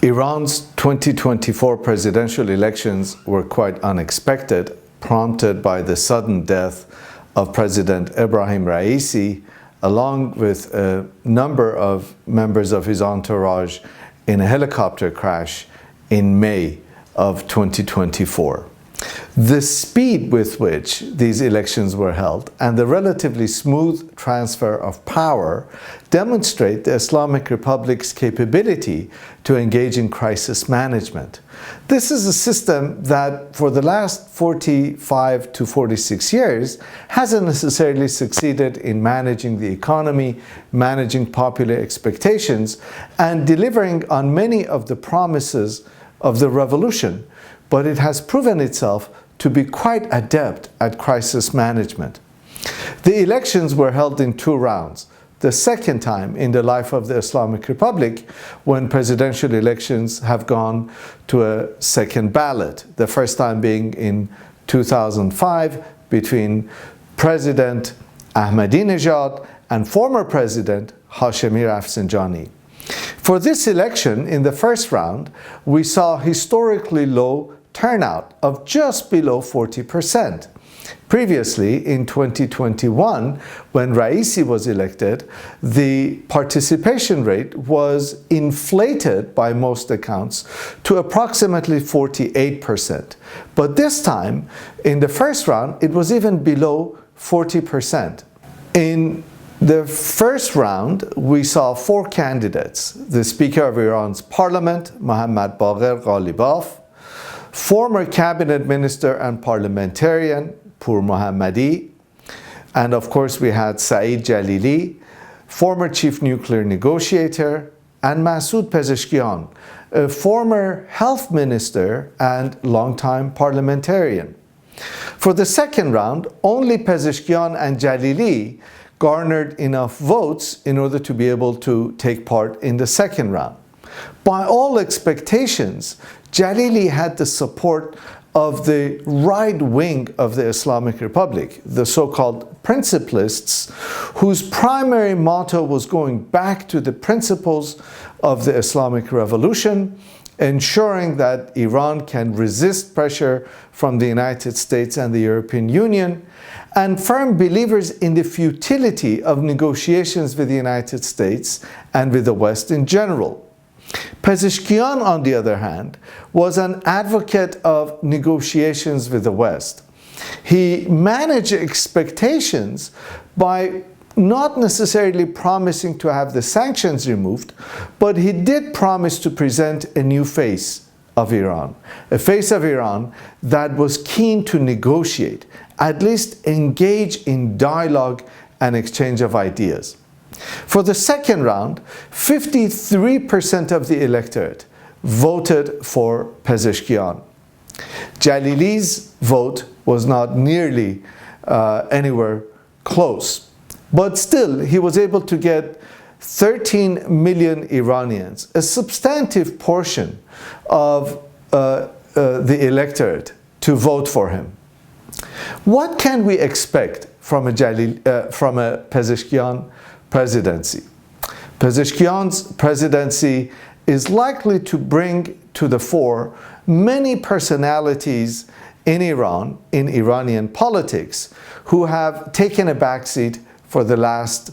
Iran's 2024 presidential elections were quite unexpected, prompted by the sudden death of President Ebrahim Raisi, along with a number of members of his entourage in a helicopter crash in May of 2024. The speed with which these elections were held and the relatively smooth transfer of power demonstrate the Islamic Republic's capability to engage in crisis management. This is a system that for the last 45 to 46 years hasn't necessarily succeeded in managing the economy, managing popular expectations, and delivering on many of the promises of the revolution, but it has proven itself to be quite adept at crisis management. The elections were held in 2 rounds, the second time in the life of the Islamic Republic when presidential elections have gone to a second ballot, the first time being in 2005 between President Ahmadinejad and former President Hashemi Rafsanjani. For this election, in the first round, we saw historically low turnout of just below 40%. Previously, in 2021, when Raisi was elected, the participation rate was inflated by most accounts to approximately 48%. But this time, in the first round, it was even below 40%. In the first round, we saw 4 candidates: the Speaker of Iran's Parliament, Mohammad Baqir Ghalibaf, former cabinet minister and parliamentarian Pur Mohammadi, and of course we had Saeed Jalili, former chief nuclear negotiator, and Mas'ud Pezeshkian, a former health minister and longtime parliamentarian. For the second round, only Pezeshkian and Jalili garnered enough votes in order to be able to take part in the second round. By all expectations, Jalili had the support of the right wing of the Islamic Republic, the so-called principalists, whose primary motto was going back to the principles of the Islamic Revolution, ensuring that Iran can resist pressure from the United States and the European Union, and firm believers in the futility of negotiations with the United States and with the West in general. Pezeshkian, on the other hand, was an advocate of negotiations with the West. He managed expectations by not necessarily promising to have the sanctions removed, but he did promise to present a new face of Iran, a face of Iran that was keen to negotiate, at least engage in dialogue and exchange of ideas. For the second round, 53% of the electorate voted for Pezeshkian. Jalili's vote was not nearly anywhere close, but still he was able to get 13 million Iranians, a substantive portion of the electorate, to vote for him. What can we expect from a Pezeshkian presidency? Pezeshkian's presidency is likely to bring to the fore many personalities in Iran, in Iranian politics, who have taken a backseat for the last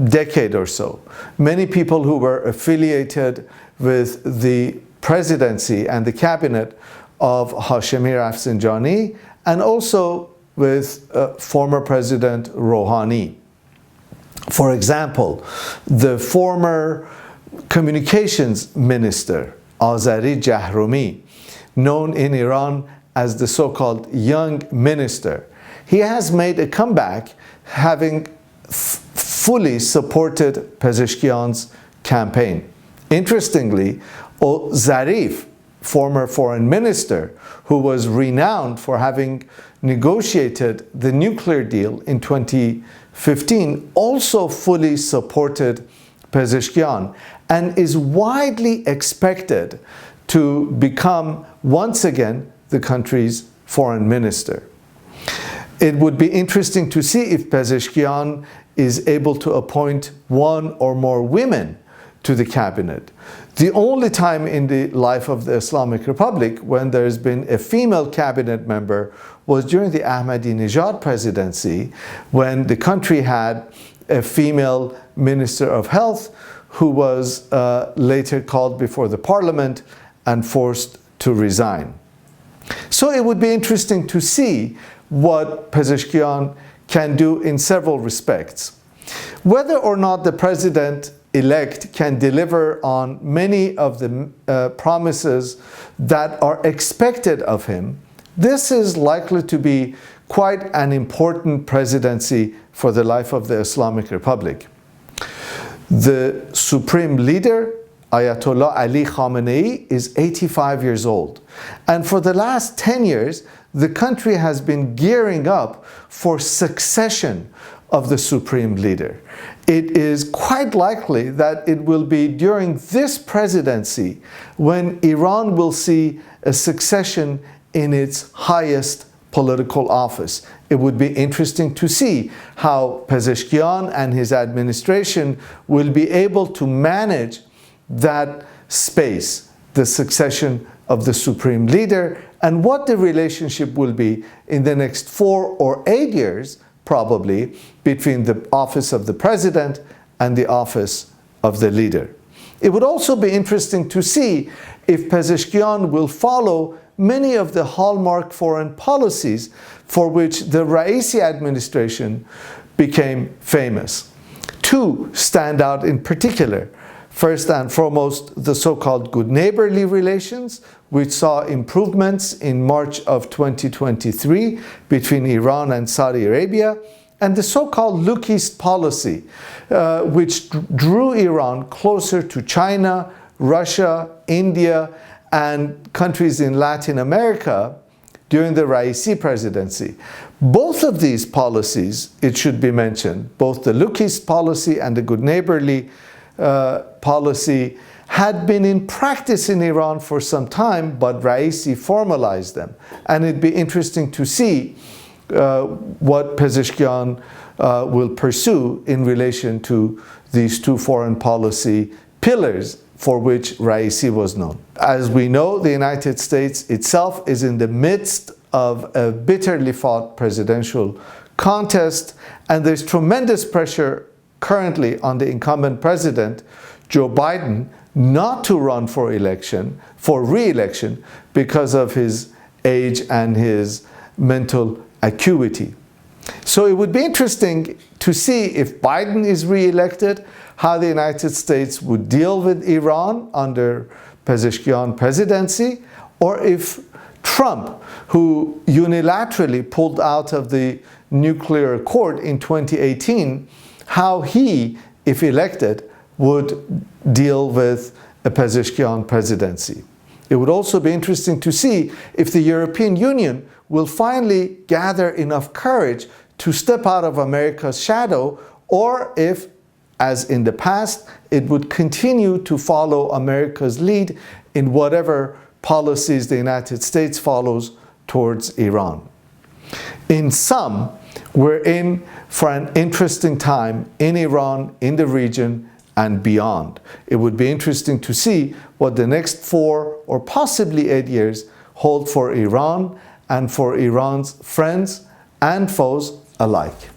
decade or so. Many people who were affiliated with the presidency and the cabinet of Hashemi Rafsanjani, and also with former President Rouhani. For example, the former communications minister, Azari Jahromi, known in Iran as the so-called young minister, he has made a comeback, having fully supported Pezeshkian's campaign. Interestingly, Zarif, former foreign minister, who was renowned for having negotiated the nuclear deal in 2015, also fully supported Pezeshkian and is widely expected to become once again the country's foreign minister. It would be interesting to see if Pezeshkian is able to appoint one or more women to the cabinet. The only time in the life of the Islamic Republic when there's been a female cabinet member was during the Ahmadinejad presidency, when the country had a female minister of health who was later called before the parliament and forced to resign. So it would be interesting to see what Pezeshkian can do in several respects. Whether or not the president-elect can deliver on many of the promises that are expected of him, this is likely to be quite an important presidency for the life of the Islamic Republic. The supreme leader, Ayatollah Ali Khamenei, is 85 years old. And for the last 10 years, the country has been gearing up for succession of the supreme leader. It is quite likely that it will be during this presidency when Iran will see a succession in its highest political office. It would be interesting to see how Pezeshkian and his administration will be able to manage that space, the succession of the supreme leader, and what the relationship will be in the next 4 or 8 years, probably, between the office of the president and the office of the leader. It would also be interesting to see if Pezeshkian will follow many of the hallmark foreign policies for which the Ra'isi administration became famous. 2 stand out in particular. First and foremost, the so-called good neighborly relations, which saw improvements in March of 2023 between Iran and Saudi Arabia, and the so-called Look East policy, which drew Iran closer to China, Russia, India, and countries in Latin America during the Ra'isi presidency. Both of these policies, it should be mentioned, both the Look East policy and the good neighborly policy had been in practice in Iran for some time, but Ra'isi formalized them. And it'd be interesting to see what Pezeshkian will pursue in relation to these 2 foreign policy pillars for which Ra'isi was known. As we know, the United States itself is in the midst of a bitterly fought presidential contest, and there's tremendous pressure currently on the incumbent president, Joe Biden, not to run for re-election because of his age and his mental acuity. So it would be interesting to see if Biden is re-elected, how the United States would deal with Iran under Pezeshkian presidency, or if Trump, who unilaterally pulled out of the nuclear accord in 2018, how he, if elected, would deal with a Pezeshkian presidency. It would also be interesting to see if the European Union will finally gather enough courage to step out of America's shadow, or if, as in the past, it would continue to follow America's lead in whatever policies the United States follows towards Iran. In sum, we're in for an interesting time in Iran, in the region, and beyond. It would be interesting to see what the next 4 or possibly 8 years hold for Iran and for Iran's friends and foes alike.